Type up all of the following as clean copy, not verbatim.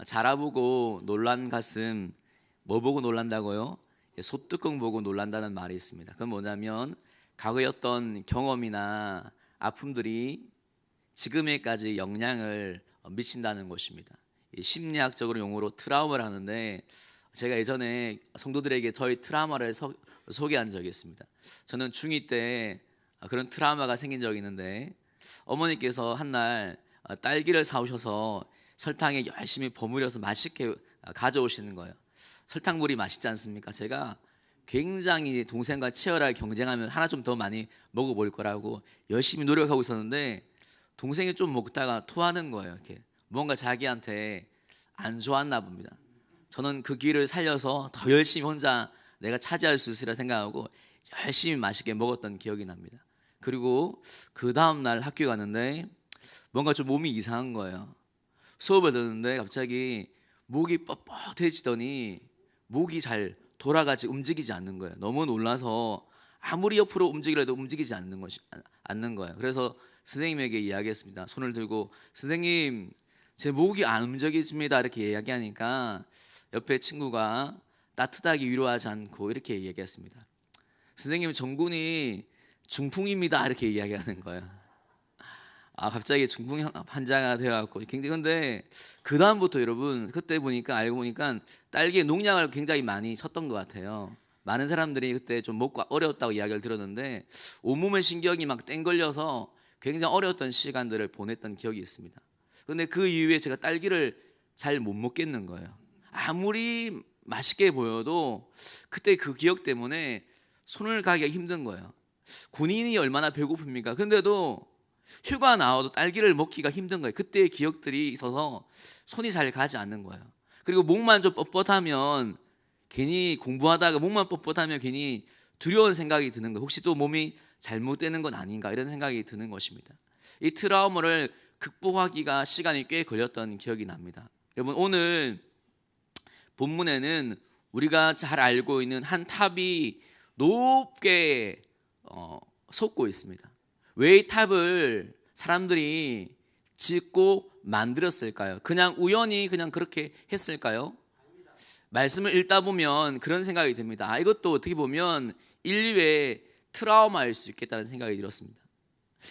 자라보고 놀란 가슴, 뭐 보고 놀란다고요? 소뚜껑 보고 놀란다는 말이 있습니다. 그건 뭐냐면 과거의 어떤 경험이나 아픔들이 지금에까지 영향을 미친다는 것입니다. 심리학적으로 용어로 트라우마를 하는데, 제가 예전에 성도들에게 저희 트라우마를 소개한 적이 있습니다. 저는 중2 때 그런 트라우마가 생긴 적이 있는데, 어머니께서 한날 딸기를 사오셔서 설탕에 열심히 버무려서 맛있게 가져오시는 거예요. 설탕물이 맛있지 않습니까? 제가 굉장히 동생과 치열하게 경쟁하면 하나 좀 더 많이 먹어볼 거라고 열심히 노력하고 있었는데, 동생이 좀 먹다가 토하는 거예요. 이렇게 뭔가 자기한테 안 좋았나 봅니다. 저는 그 길을 살려서 더 열심히 혼자 내가 차지할 수 있으리라 생각하고 열심히 맛있게 먹었던 기억이 납니다. 그리고 그 다음날 학교에 갔는데 뭔가 좀 몸이 이상한 거예요. 수업을 듣는데 갑자기 목이 뻣뻣해지더니 목이 잘 돌아가지 움직이지 않는 거예요. 너무 놀라서 아무리 옆으로 움직이려도 움직이지 않는 거예요. 그래서 선생님에게 이야기했습니다. 손을 들고, 선생님 제 목이 안 움직여집니다 이렇게 이야기하니까 옆에 친구가 따뜻하게 위로하지 않고 이렇게 이야기했습니다. 선생님 전군이 중풍입니다 이렇게 이야기하는 거예요. 갑자기 중풍 환자가 되어갖고 굉장히, 근데 그 다음부터 여러분 그때 보니까 알고 보니까 딸기에 농약을 굉장히 많이 쳤던 것 같아요. 많은 사람들이 그때 좀 먹고 어려웠다고 이야기를 들었는데 온몸의 신경이 막 땡걸려서 굉장히 어려웠던 시간들을 보냈던 기억이 있습니다. 근데 그 이후에 제가 딸기를 잘 못 먹겠는 거예요. 아무리 맛있게 보여도 그때 그 기억 때문에 손을 가기가 힘든 거예요. 군인이 얼마나 배고픕니까? 근데도 휴가 나와도 딸기를 먹기가 힘든 거예요. 그때의 기억들이 있어서 손이 잘 가지 않는 거예요. 그리고 목만 좀 뻣뻣하면, 괜히 공부하다가 목만 뻣뻣하면 괜히 두려운 생각이 드는 거예요. 혹시 또 몸이 잘못되는 건 아닌가 이런 생각이 드는 것입니다. 이 트라우마를 극복하기가 시간이 꽤 걸렸던 기억이 납니다. 여러분, 오늘 본문에는 우리가 잘 알고 있는 한 탑이 높게 솟고 있습니다. 왜 이 탑을 사람들이 짓고 만들었을까요? 그냥 우연히 그냥 그렇게 했을까요? 말씀을 읽다 보면 그런 생각이 듭니다. 이것도 어떻게 보면 인류의 트라우마일 수 있겠다는 생각이 들었습니다.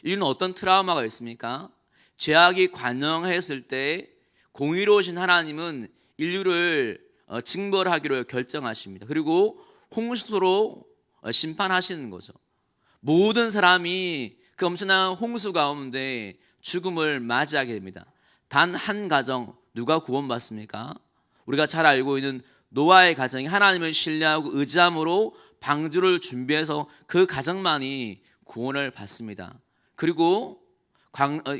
인류는 어떤 트라우마가 있습니까? 죄악이 관영했을 때 공의로우신 하나님은 인류를 징벌하기로 결정하십니다. 그리고 홍수로 심판하시는 거죠. 모든 사람이 그 엄청난 홍수 가운데 죽음을 맞이하게 됩니다. 단 한 가정, 누가 구원받습니까? 우리가 잘 알고 있는 노아의 가정이 하나님을 신뢰하고 의지함으로 방주를 준비해서 그 가정만이 구원을 받습니다. 그리고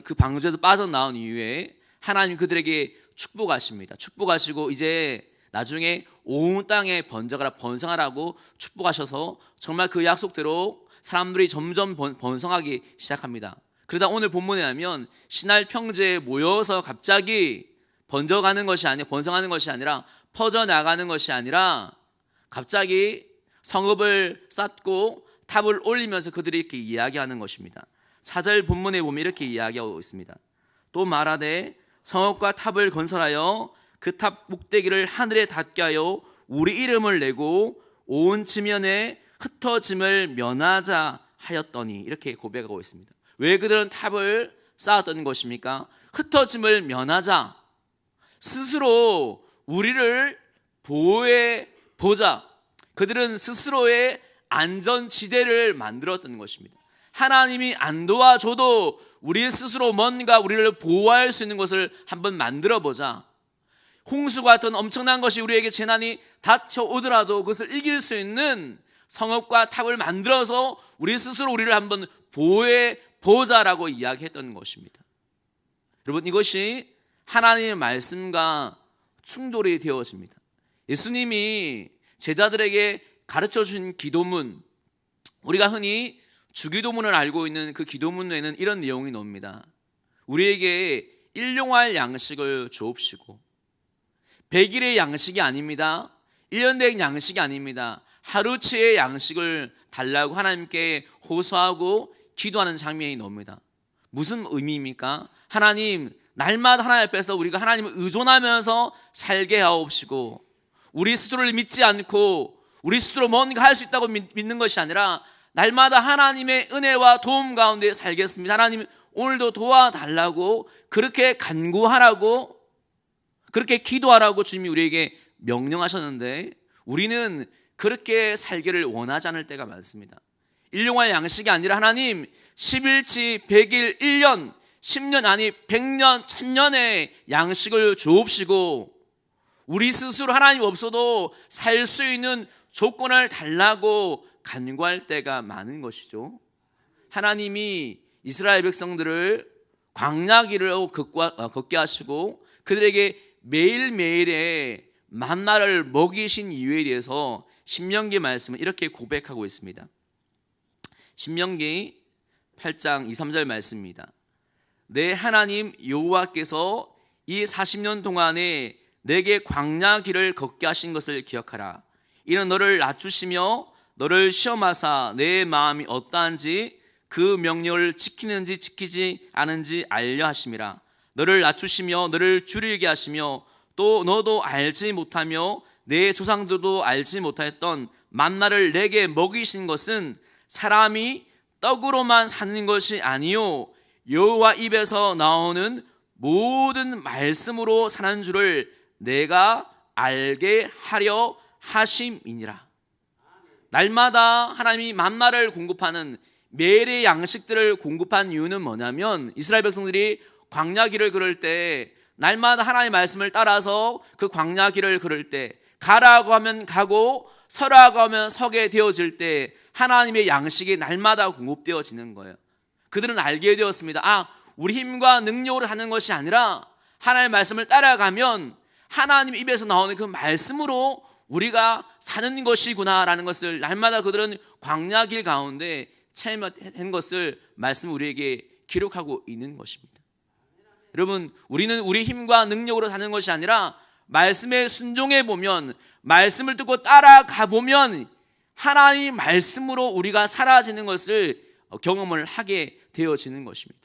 그 방주에서 빠져나온 이후에 하나님 그들에게 축복하십니다. 축복하시고 이제 나중에 온 땅에 번성하라고 축복하셔서 정말 그 약속대로 사람들이 점점 번성하기 시작합니다. 그러다 오늘 본문에 하면 신할 평지에 모여서 갑자기 번져가는 것이 아니라, 번성하는 것이 아니라, 퍼져나가는 것이 아니라 갑자기 성읍을 쌓고 탑을 올리면서 그들이 이렇게 이야기하는 것입니다. 4절 본문에 보면 이렇게 이야기하고 있습니다. 또 말하되 성읍과 탑을 건설하여 그 탑 꼭대기를 하늘에 닿게 하여 우리 이름을 내고 온 지면에 흩어짐을 면하자 하였더니, 이렇게 고백하고 있습니다. 왜 그들은 탑을 쌓았던 것입니까? 흩어짐을 면하자, 스스로 우리를 보호해 보자. 그들은 스스로의 안전지대를 만들었던 것입니다. 하나님이 안 도와줘도 우리 스스로 뭔가 우리를 보호할 수 있는 것을 한번 만들어 보자. 홍수 같은 엄청난 것이 우리에게 재난이 닥쳐오더라도 그것을 이길 수 있는 성읍과 탑을 만들어서 우리 스스로 우리를 한번 보호해 보자라고 이야기했던 것입니다. 여러분, 이것이 하나님의 말씀과 충돌이 되어집니다. 예수님이 제자들에게 가르쳐 준 기도문, 우리가 흔히 주기도문을 알고 있는 그 기도문에는 이런 내용이 나옵니다. 우리에게 일용할 양식을 주옵시고, 100일의 양식이 아닙니다. 1년 된 양식이 아닙니다. 하루치의 양식을 달라고 하나님께 호소하고 기도하는 장면이 나옵니다. 무슨 의미입니까? 하나님, 날마다 하나님 앞에서 우리가 하나님을 의존하면서 살게 하옵시고, 우리 스스로를 믿지 않고 우리 스스로 뭔가 할 수 있다고 믿는 것이 아니라 날마다 하나님의 은혜와 도움 가운데 살겠습니다, 하나님 오늘도 도와달라고 그렇게 간구하라고, 그렇게 기도하라고 주님이 우리에게 명령하셨는데, 우리는 그렇게 살기를 원하지 않을 때가 많습니다. 일용할 양식이 아니라 하나님 10일치 100일 1년 10년 아니 100년 1000년의 양식을 주옵시고, 우리 스스로 하나님 없어도 살 수 있는 조건을 달라고 간구할 때가 많은 것이죠. 하나님이 이스라엘 백성들을 광야길을 걷게 하시고 그들에게 매일매일의 만나를 먹이신 이유에 대해서 신명기 말씀은 이렇게 고백하고 있습니다. 신명기 8장 2, 3절 말씀입니다. 내 하나님 여호와께서 이 40년 동안에 내게 광야 길을 걷게 하신 것을 기억하라. 이는 너를 낮추시며 너를 시험하사 내 마음이 어떠한지 그 명령을 지키는지 지키지 않은지 알려 하심이라. 너를 낮추시며 너를 줄이게 하시며 또 너도 알지 못하며 내 조상들도 알지 못하였던 만나를 내게 먹이신 것은 사람이 떡으로만 사는 것이 아니요 여호와 입에서 나오는 모든 말씀으로 사는 줄을 내가 알게 하려 하심이니라. 날마다 하나님이 만나를 공급하는 매일의 양식들을 공급한 이유는 뭐냐면, 이스라엘 백성들이 광야 길을 걸을 때 날마다 하나님의 말씀을 따라서 그 광야 길을 걸을 때, 가라고 하면 가고 서라고 하면 서게 되어질 때 하나님의 양식이 날마다 공급되어지는 거예요. 그들은 알게 되었습니다. 우리 힘과 능력으로 하는 것이 아니라 하나님의 말씀을 따라가면 하나님 입에서 나오는 그 말씀으로 우리가 사는 것이구나라는 것을 날마다 그들은 광야 길 가운데 체험한 것을 말씀 우리에게 기록하고 있는 것입니다. 여러분, 우리는 우리 힘과 능력으로 사는 것이 아니라 말씀에 순종해 보면, 말씀을 듣고 따라가 보면 하나님 말씀으로 우리가 사라지는 것을 경험을 하게 되어지는 것입니다.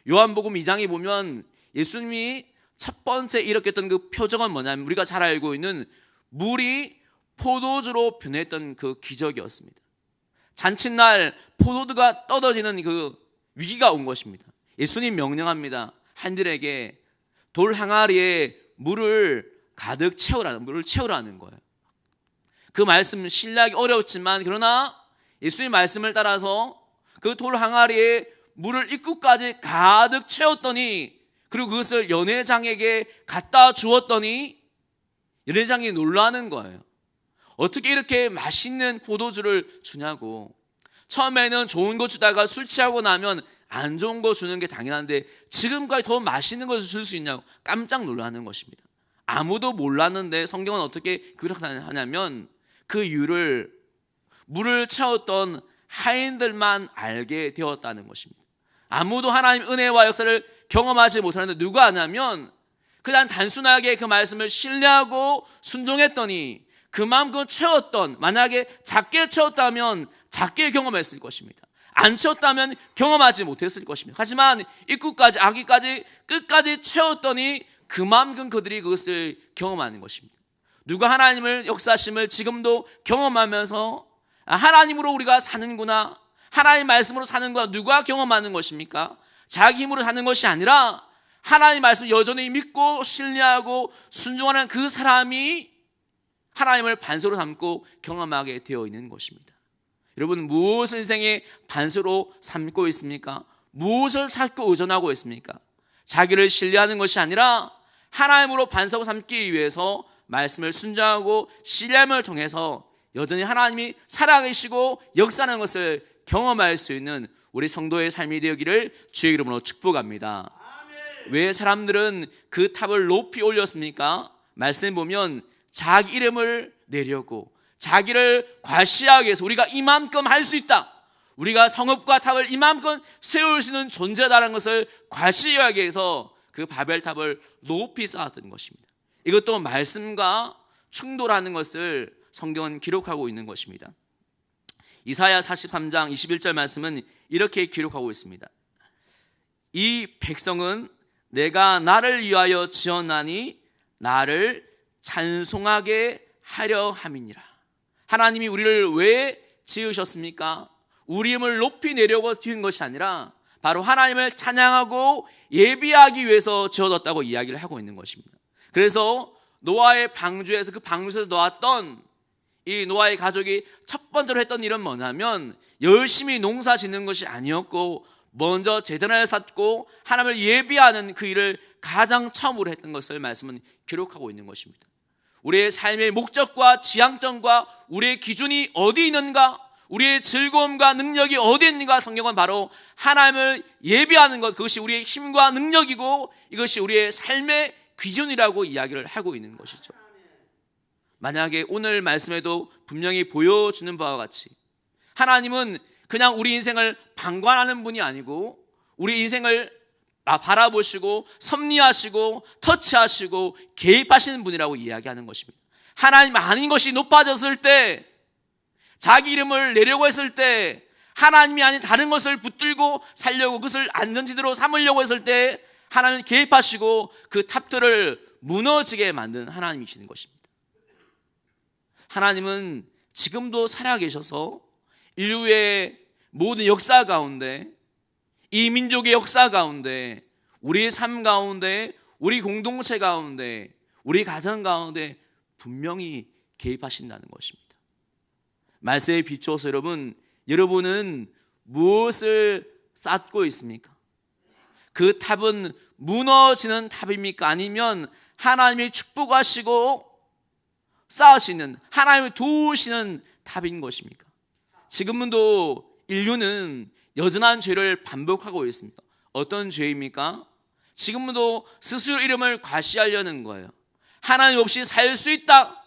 요한복음 2장에 보면 예수님이 첫 번째 일으켰던 그 표적은 뭐냐면, 우리가 잘 알고 있는 물이 포도주로 변했던 그 기적이었습니다. 잔칫날 포도주가 떨어지는 그 위기가 온 것입니다. 예수님 명령합니다. 한들에게 돌 항아리에 물을 가득 채우라는 거예요. 그 말씀 신뢰하기 어렵지만, 그러나 예수님 말씀을 따라서 그 돌 항아리에 물을 입구까지 가득 채웠더니, 그리고 그것을 연회장에게 갖다 주었더니 연회장이 놀라는 거예요. 어떻게 이렇게 맛있는 포도주를 주냐고. 처음에는 좋은 거 주다가 술 취하고 나면 안 좋은 거 주는 게 당연한데 지금까지 더 맛있는 것을 줄 수 있냐고 깜짝 놀라는 것입니다. 아무도 몰랐는데 성경은 어떻게 그렇게 하냐면, 그 이유를 물을 채웠던 하인들만 알게 되었다는 것입니다. 아무도 하나님 은혜와 역사를 경험하지 못하는데 누가 아냐면, 그냥 단순하게 그 말씀을 신뢰하고 순종했더니 그만큼 채웠던, 만약에 작게 채웠다면 작게 경험했을 것입니다. 안 채웠다면 경험하지 못했을 것입니다. 하지만 입구까지 아기까지 끝까지 채웠더니 그만큼 그들이 그것을 경험하는 것입니다. 누가 하나님을 역사심을 지금도 경험하면서 하나님으로 우리가 사는구나, 하나님 말씀으로 사는구나, 누가 경험하는 것입니까? 자기 힘으로 사는 것이 아니라 하나님 말씀 여전히 믿고 신뢰하고 순종하는 그 사람이 하나님을 반석으로 삼고 경험하게 되어 있는 것입니다. 여러분, 무엇을 인생의 반석으로 삼고 있습니까? 무엇을 찾고 의존하고 있습니까? 자기를 신뢰하는 것이 아니라 하나님으로 반석을 삼기 위해서 말씀을 순종하고 신뢰함을 통해서 여전히 하나님이 살아계시고 역사하는 것을 경험할 수 있는 우리 성도의 삶이 되기를 주의 이름으로 축복합니다. 왜 사람들은 그 탑을 높이 올렸습니까? 말씀에 보면 자기 이름을 내려고, 자기를 과시하기 위해서, 우리가 이만큼 할 수 있다, 우리가 성읍과 탑을 이만큼 세울 수 있는 존재다라는 것을 과시하기 위해서 그 바벨탑을 높이 쌓았던 것입니다. 이것도 말씀과 충돌하는 것을 성경은 기록하고 있는 것입니다. 이사야 43장 21절 말씀은 이렇게 기록하고 있습니다. 이 백성은 내가 나를 위하여 지었나니 나를 찬송하게 하려 함이니라. 하나님이 우리를 왜 지으셨습니까? 우리 힘을 높이 내려고 지은 것이 아니라 바로 하나님을 찬양하고 예비하기 위해서 지어졌다고 이야기를 하고 있는 것입니다. 그래서 노아의 방주에서, 그 방주에서 놓았던 이 노아의 가족이 첫 번째로 했던 일은 뭐냐면 열심히 농사 짓는 것이 아니었고 먼저 제단을 쌓고 하나님을 예비하는 그 일을 가장 처음으로 했던 것을 말씀은 기록하고 있는 것입니다. 우리의 삶의 목적과 지향점과 우리의 기준이 어디 있는가, 우리의 즐거움과 능력이 어디 있는가, 성경은 바로 하나님을 예비하는 것, 그것이 우리의 힘과 능력이고 이것이 우리의 삶의 기준이라고 이야기를 하고 있는 것이죠. 만약에 오늘 말씀에도 분명히 보여주는 바와 같이 하나님은 그냥 우리 인생을 방관하는 분이 아니고 우리 인생을 바라보시고 섭리하시고 터치하시고 개입하시는 분이라고 이야기하는 것입니다. 하나님 아닌 것이 높아졌을 때, 자기 이름을 내려고 했을 때, 하나님이 아닌 다른 것을 붙들고 살려고 그것을 안전지대로 삼으려고 했을 때 하나님은 개입하시고 그 탑들을 무너지게 만든 하나님이시는 것입니다. 하나님은 지금도 살아계셔서 인류의 모든 역사 가운데, 이 민족의 역사 가운데, 우리의 삶 가운데, 우리 공동체 가운데, 우리 가정 가운데 분명히 개입하신다는 것입니다. 말씀에 비추어서 여러분은 무엇을 쌓고 있습니까? 그 탑은 무너지는 탑입니까? 아니면 하나님이 축복하시고 쌓으시는, 하나님이 도우시는 탑인 것입니까? 지금도 인류는 여전한 죄를 반복하고 있습니다. 어떤 죄입니까? 지금도 스스로 이름을 과시하려는 거예요. 하나님 없이 살 수 있다.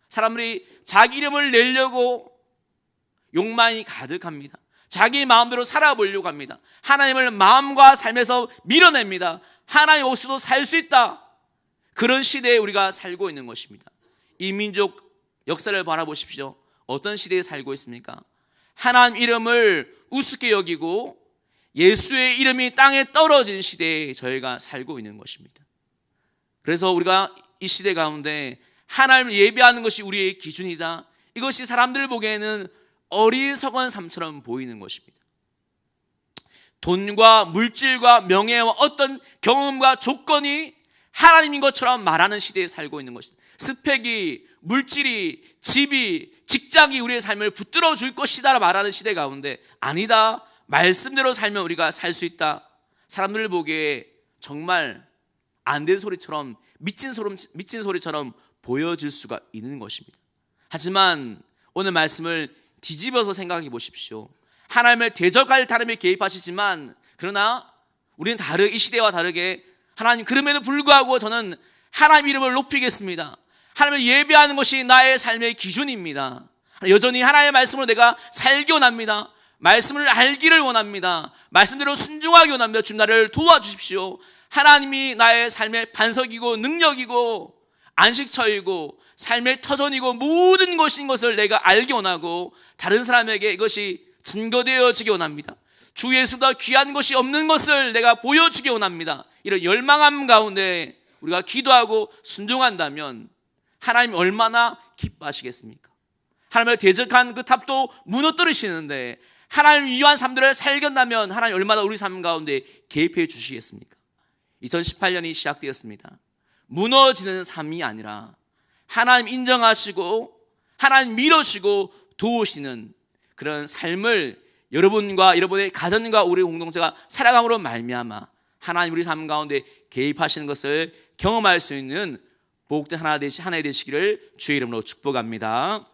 사람들이 자기 이름을 내려고 욕망이 가득합니다. 자기 마음대로 살아보려고 합니다. 하나님을 마음과 삶에서 밀어냅니다. 하나님 없이도 살 수 있다. 그런 시대에 우리가 살고 있는 것입니다. 이 민족 역사를 바라보십시오. 어떤 시대에 살고 있습니까? 하나님 이름을 우습게 여기고 예수의 이름이 땅에 떨어진 시대에 저희가 살고 있는 것입니다. 그래서 우리가 이 시대 가운데 하나님을 예배하는 것이 우리의 기준이다. 이것이 사람들 보기에는 어리석은 삶처럼 보이는 것입니다. 돈과 물질과 명예와 어떤 경험과 조건이 하나님인 것처럼 말하는 시대에 살고 있는 것입니다. 스펙이, 물질이, 집이, 직장이 우리의 삶을 붙들어 줄 것이다 말하는 시대 가운데 아니다, 말씀대로 살면 우리가 살 수 있다. 사람들 보기에 정말 안 된 소리처럼, 미친 소리처럼 보여질 수가 있는 것입니다. 하지만 오늘 말씀을 뒤집어서 생각해 보십시오. 하나님을 대적할 다름에 개입하시지만 그러나 우리는 이 시대와 다르게 하나님, 그럼에도 불구하고 저는 하나님 이름을 높이겠습니다. 하나님을 예배하는 것이 나의 삶의 기준입니다. 여전히 하나님의 말씀으로 내가 살기 원합니다. 말씀을 알기를 원합니다. 말씀대로 순종하기 원합니다. 주님 나를 도와주십시오. 하나님이 나의 삶의 반석이고 능력이고 안식처이고 삶의 터전이고 모든 것인 것을 내가 알기 원하고 다른 사람에게 이것이 증거되어지기 원합니다. 주 예수보다 귀한 것이 없는 것을 내가 보여주기 원합니다. 이런 열망함 가운데 우리가 기도하고 순종한다면 하나님 얼마나 기뻐하시겠습니까? 하나님을 대적한 그 탑도 무너뜨리시는데 하나님 위한 삶들을 살겠다면 하나님 얼마나 우리 삶 가운데 개입해 주시겠습니까? 2018년이 시작되었습니다. 무너지는 삶이 아니라 하나님 인정하시고 하나님 밀어주시고 도우시는 그런 삶을 여러분과 여러분의 가정과 우리 공동체가 살아감으로 말미암아 하나님 우리 삶 가운데 개입하시는 것을 경험할 수 있는 복된 하나 되시기를 주의 이름으로 축복합니다.